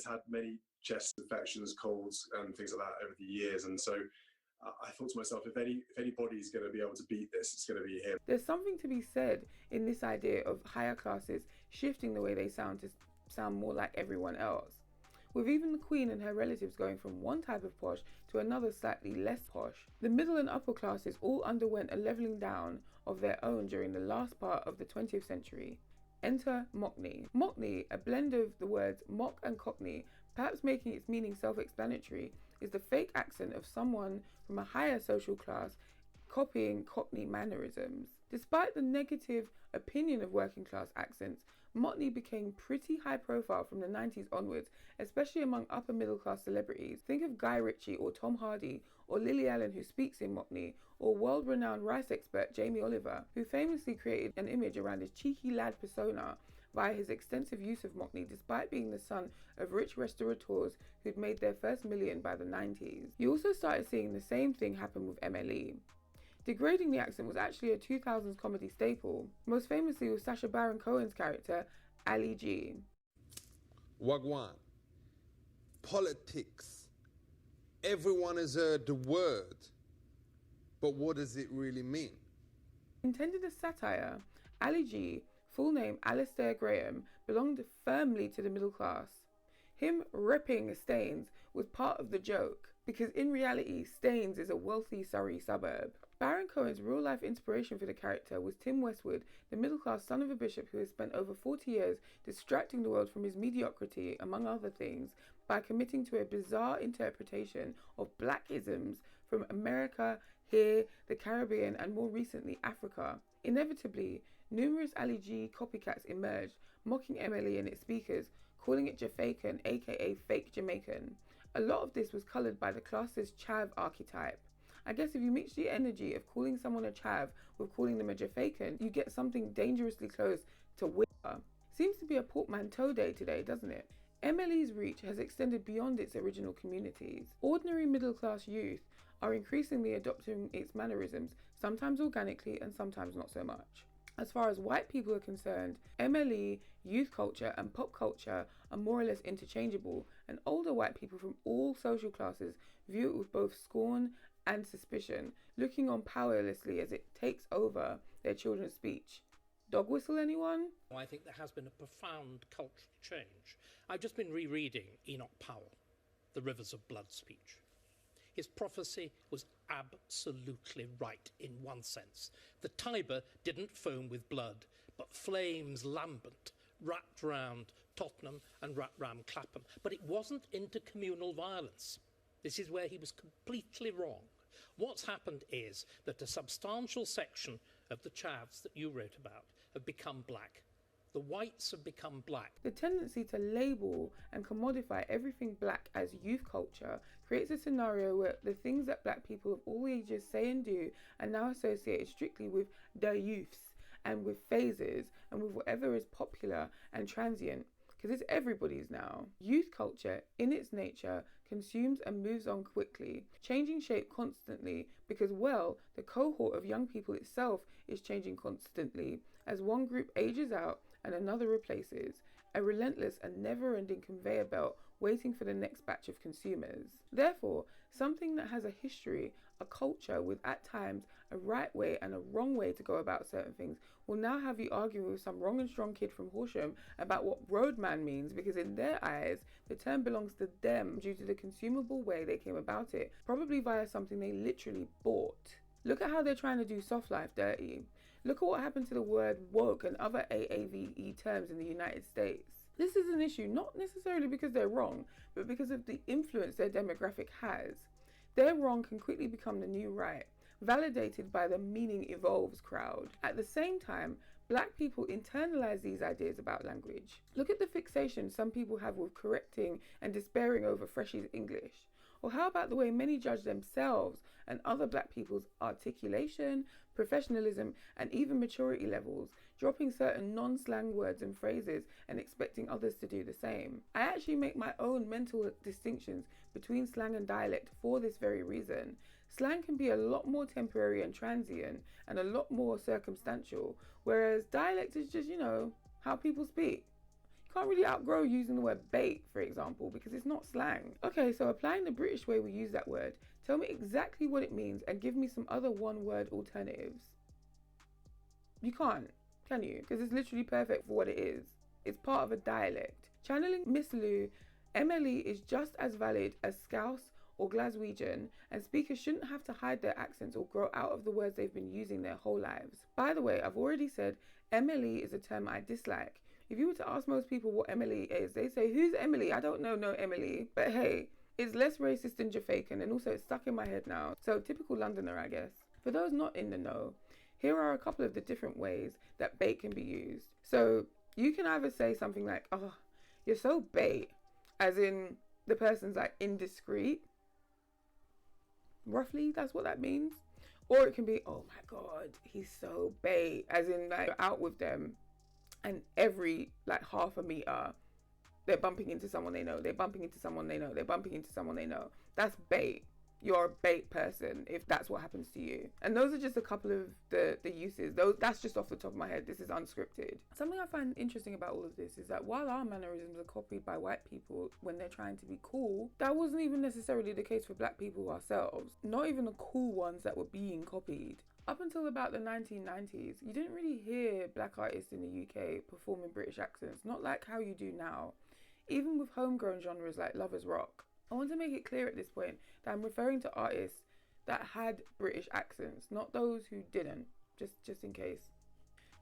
had many chest infections, colds, and things like that over the years. And so I thought to myself, if anybody's going to be able to beat this, it's going to be him. There's something to be said in this idea of higher classes shifting the way they sound to sound more like everyone else. With even the Queen and her relatives going from one type of posh to another slightly less posh. The middle and upper classes all underwent a levelling down of their own during the last part of the 20th century. Enter Mockney. Mockney, a blend of the words mock and cockney, perhaps making its meaning self-explanatory, is the fake accent of someone from a higher social class copying cockney mannerisms. Despite the negative opinion of working class accents, Mockney became pretty high profile from the 90s onwards, especially among upper middle class celebrities. Think of Guy Ritchie or Tom Hardy or Lily Allen, who speaks in Mockney, or world-renowned rice expert Jamie Oliver, who famously created an image around his cheeky lad persona via his extensive use of Mockney, despite being the son of rich restaurateurs who'd made their first million by the 90s. You also started seeing the same thing happen with MLE. Degrading the accent was actually a 2000s comedy staple, most famously with Sacha Baron Cohen's character, Ali G. Wagwan. Politics. Everyone has heard the word, but what does it really mean? Intended as satire, Ali G, full name Alistair Graham, belonged firmly to the middle class. Him repping Staines was part of the joke, because in reality, Staines is a wealthy Surrey suburb. Baron Cohen's real-life inspiration for the character was Tim Westwood, the middle-class son of a bishop who has spent over 40 years distracting the world from his mediocrity, among other things, by committing to a bizarre interpretation of black isms from America, here, the Caribbean, and more recently, Africa. Inevitably, numerous Ali G copycats emerged, mocking MLE and its speakers, calling it Jafaican, aka fake Jamaican. A lot of this was coloured by the classist chav archetype. I guess if you mix the energy of calling someone a chav with calling them a Jafaican, you get something dangerously close to wither. Seems to be a portmanteau day today, doesn't it? MLE's reach has extended beyond its original communities. Ordinary middle-class youth are increasingly adopting its mannerisms, sometimes organically and sometimes not so much. As far as white people are concerned, MLE, youth culture and pop culture are more or less interchangeable, and older white people from all social classes view it with both scorn and suspicion, looking on powerlessly as it takes over their children's speech. Dog whistle, anyone? I think there has been a profound cultural change. I've just been rereading Enoch Powell, The Rivers of Blood speech. His prophecy was absolutely right in one sense. The Tiber didn't foam with blood, but flames lambent wrapped round Tottenham and wrapped round Clapham. But it wasn't intercommunal violence. This is where he was completely wrong. What's happened is that a substantial section of the chavs that you wrote about have become black. The whites have become black. The tendency to label and commodify everything black as youth culture creates a scenario where the things that black people of all ages say and do are now associated strictly with the youths and with phases and with whatever is popular and transient, because it's everybody's now. Youth culture, in its nature, consumes and moves on quickly, changing shape constantly because, well, the cohort of young people itself is changing constantly as one group ages out and another replaces, a relentless and never-ending conveyor belt waiting for the next batch of consumers. Therefore, something that has a history, a culture with at times a right way and a wrong way to go about certain things will now have you arguing with some wrong and strong kid from Horsham about what roadman means, because in their eyes the term belongs to them due to the consumable way they came about it, probably via something they literally bought. Look at how they're trying to do soft life dirty. Look at what happened to the word woke and other AAVE terms in the United States. This is an issue not necessarily because they're wrong, but because of the influence their demographic has. Their wrong can quickly become the new right, validated by the meaning evolves crowd. At the same time, black people internalize these ideas about language. Look at the fixation some people have with correcting and despairing over Freshie's English. Or how about the way many judge themselves and other black people's articulation, professionalism, and even maturity levels, dropping certain non-slang words and phrases and expecting others to do the same. I actually make my own mental distinctions between slang and dialect for this very reason. Slang can be a lot more temporary and transient and a lot more circumstantial, whereas dialect is just, how people speak. Can't really outgrow using the word bait, for example, because it's not slang. Okay, so applying the British way we use that word, tell me exactly what it means and give me some other one-word alternatives. You can't, can you? Because it's literally perfect for what it is. It's part of a dialect. Channeling Miss Lou, MLE is just as valid as Scouse or Glaswegian, and speakers shouldn't have to hide their accents or grow out of the words they've been using their whole lives. By the way, I've already said MLE is a term I dislike. If you were to ask most people what Emily is, they say, who's Emily? I don't know no Emily. But hey, it's less racist than Jamaican, and also it's stuck in my head now. So typical Londoner, I guess. For those not in the know, here are a couple of the different ways that bait can be used. So you can either say something like, oh, you're so bait, as in the person's like indiscreet. Roughly, that's what that means. Or it can be, oh my God, he's so bait, as in like you're out with them and every like half a meter they're bumping into someone they know, they're bumping into someone they know, they're bumping into someone they know. That's bait. You're a bait person if that's what happens to you. And those are just a couple of the uses. That's just off the top of my head. This is unscripted. Something I find interesting about all of this is that while our mannerisms are copied by white people when they're trying to be cool, that wasn't even necessarily the case for black people ourselves. Not even the cool ones that were being copied. Up until about the 1990s, you didn't really hear black artists in the UK performing British accents, not like how you do now, even with homegrown genres like Lovers Rock. I want to make it clear at this point that I'm referring to artists that had British accents, not those who didn't, just in case.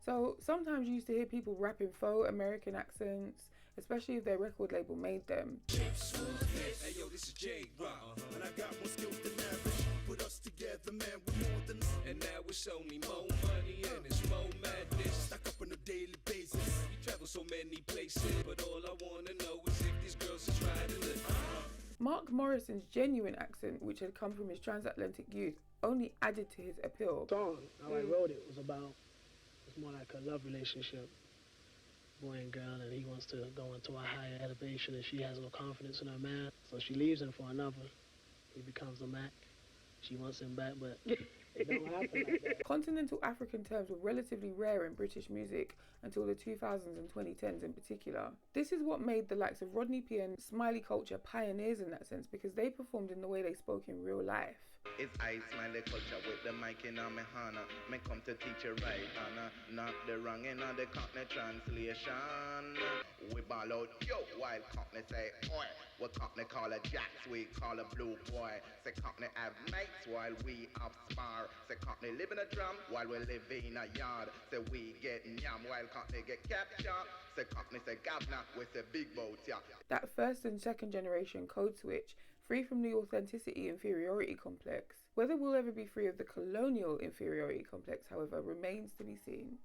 So sometimes you used to hear people rapping faux American accents, especially if their record label made them. Hey yo, this is J-Rock, and I got more skills than average. Put us together, man, we're more than. And now it's only more money and it's more madness. Stuck up on a daily basis. You travel so many places, but all I wanna know is if these girls are trying to live. Mark Morrison's genuine accent, which had come from his transatlantic youth, only added to his appeal. Song, how I wrote it was it's more like a love relationship, boy and girl, and he wants to go into a higher elevation and she has no confidence in her man, so she leaves him for another. He becomes a Mac. She wants him back, but it don't happen like that. Continental African terms were relatively rare in British music until the 2000s and 2010s in particular. This is what made the likes of Rodney P and Smiley Culture pioneers in that sense, because they performed in the way they spoke in real life. It's I, Smiley Culture, with the mic in my hand. Me come to teach you right, and not the wrong in the Cockney translation. We ball out, yo, while Cockney say, oi. What Cockney call a jacks, we call a blue boy. Say Cockney have mates while we have spar. Say Cockney live in a drum while we live in a yard. Say we get yam while Cockney get captured. Say Cockney say governor with a big boat, yeah. That first and second generation code switch, free from the authenticity inferiority complex. Whether we'll ever be free of the colonial inferiority complex, however, remains to be seen.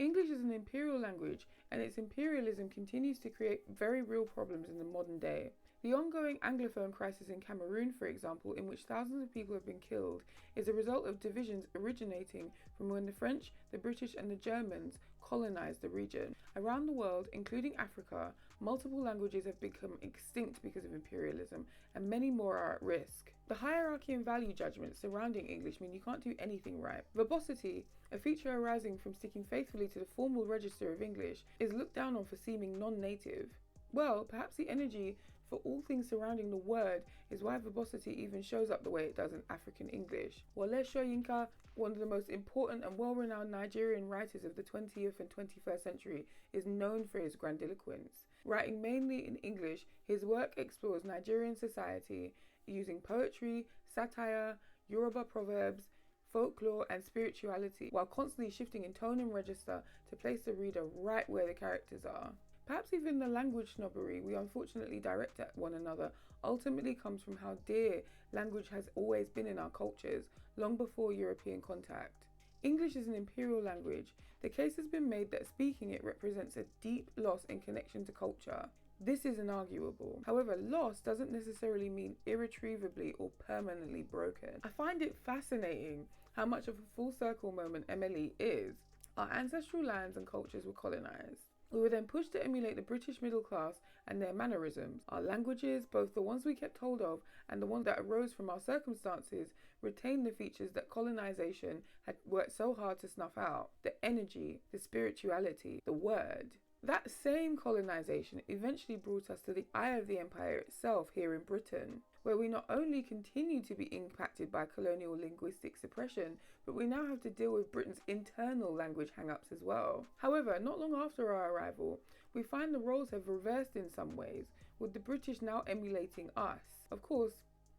English is an imperial language, and its imperialism continues to create very real problems in the modern day. The ongoing Anglophone crisis in Cameroon, for example, in which thousands of people have been killed, is a result of divisions originating from when the French, the British and the Germans colonized the region. Around the world, including Africa, multiple languages have become extinct because of imperialism, and many more are at risk. The hierarchy and value judgments surrounding English mean you can't do anything right. Verbosity, a feature arising from sticking faithfully to the formal register of English, is looked down on for seeming non-native. Well, perhaps the energy for all things surrounding the word is why verbosity even shows up the way it does in African English. Wole Soyinka, one of the most important and well-renowned Nigerian writers of the 20th and 21st century, is known for his grandiloquence. Writing mainly in English, his work explores Nigerian society using poetry, satire, Yoruba proverbs, folklore and spirituality, while constantly shifting in tone and register to place the reader right where the characters are. Perhaps even the language snobbery we unfortunately direct at one another ultimately comes from how dear language has always been in our cultures, long before European contact. English is an imperial language. The case has been made that speaking it represents a deep loss in connection to culture. This is inarguable. However, loss doesn't necessarily mean irretrievably or permanently broken. I find it fascinating how much of a full circle moment MLE is. Our ancestral lands and cultures were colonized. We were then pushed to emulate the British middle class and their mannerisms. Our languages, both the ones we kept hold of and the ones that arose from our circumstances, retained the features that colonization had worked so hard to snuff out. The energy, the spirituality, the word. That same colonization eventually brought us to the eye of the empire itself here in Britain, where we not only continue to be impacted by colonial linguistic suppression, but we now have to deal with Britain's internal language hang-ups as well. However, not long after our arrival, we find the roles have reversed in some ways, with the British now emulating us. Of course,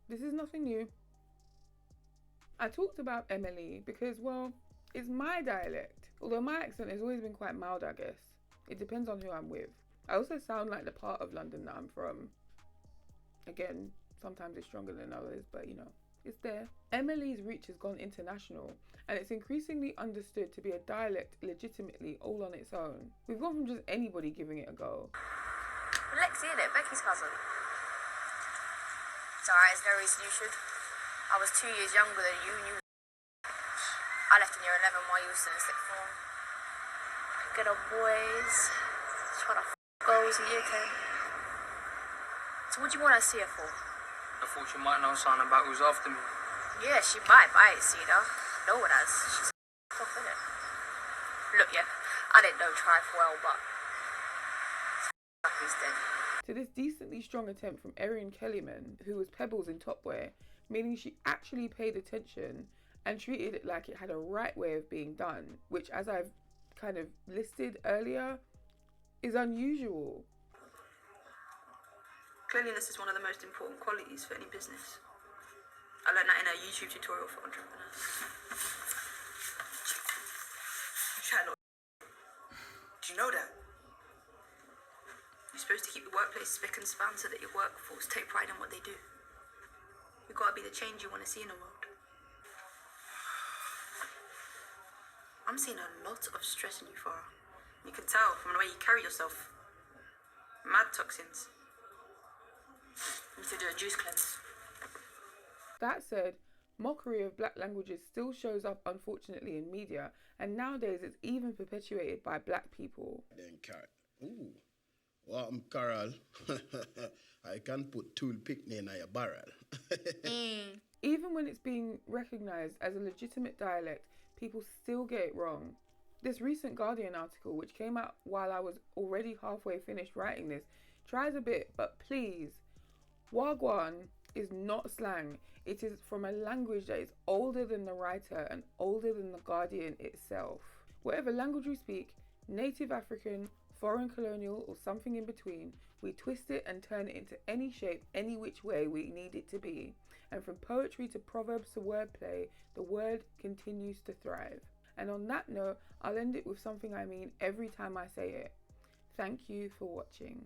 this is nothing new. I talked about MLE because, well, it's my dialect, although my accent has always been quite mild, I guess. It depends on who I'm with. I also sound like the part of London that I'm from. Again, sometimes it's stronger than others, but you know, it's there. MLE's reach has gone international, and it's increasingly understood to be a dialect legitimately all on its own. We've gone from just anybody giving it a go. Lexi, innit? Becky's cousin. It's alright, there's no reason you should. I was 2 years younger than you, and you... I left in year 11 while you were still in sixth form. Good old boys, trying to girls in year 10. So what do you want to see her for? I thought she might know something about who's after me. Yeah, she might, but I ain't seen her. No one has. She's off, innit? Look, yeah, I didn't know Trife well, but he's dead. To this decently strong attempt from Erin Kellyman, who was Pebbles in Top Wear, meaning she actually paid attention and treated it like it had a right way of being done, which, as I've kind of listed earlier, is unusual. Cleanliness is one of the most important qualities for any business. I learned that in a YouTube tutorial for entrepreneurs. Do you know that? You're supposed to keep your workplace spick and span so that your workforce take pride in what they do. You've got to be the change you want to see in the world. I'm seeing a lot of stress in you, Farah. You can tell from the way you carry yourself. Mad toxins. You need to do a juice cleanse. That said, mockery of black languages still shows up unfortunately in media, and nowadays it's even perpetuated by black people. Then ooh, well, I'm Carol. I can put tool picnic in your barrel. Even when it's being recognised as a legitimate dialect, people still get it wrong. This recent Guardian article, which came out while I was already halfway finished writing this, tries a bit, but please, Wagwan is not slang. It is from a language that is older than the writer and older than the Guardian itself. Whatever language we speak, native African, foreign colonial, or something in between, we twist it and turn it into any shape, any which way we need it to be. And from poetry to proverbs to wordplay, the word continues to thrive. And on that note, I'll end it with something I mean every time I say it. Thank you for watching.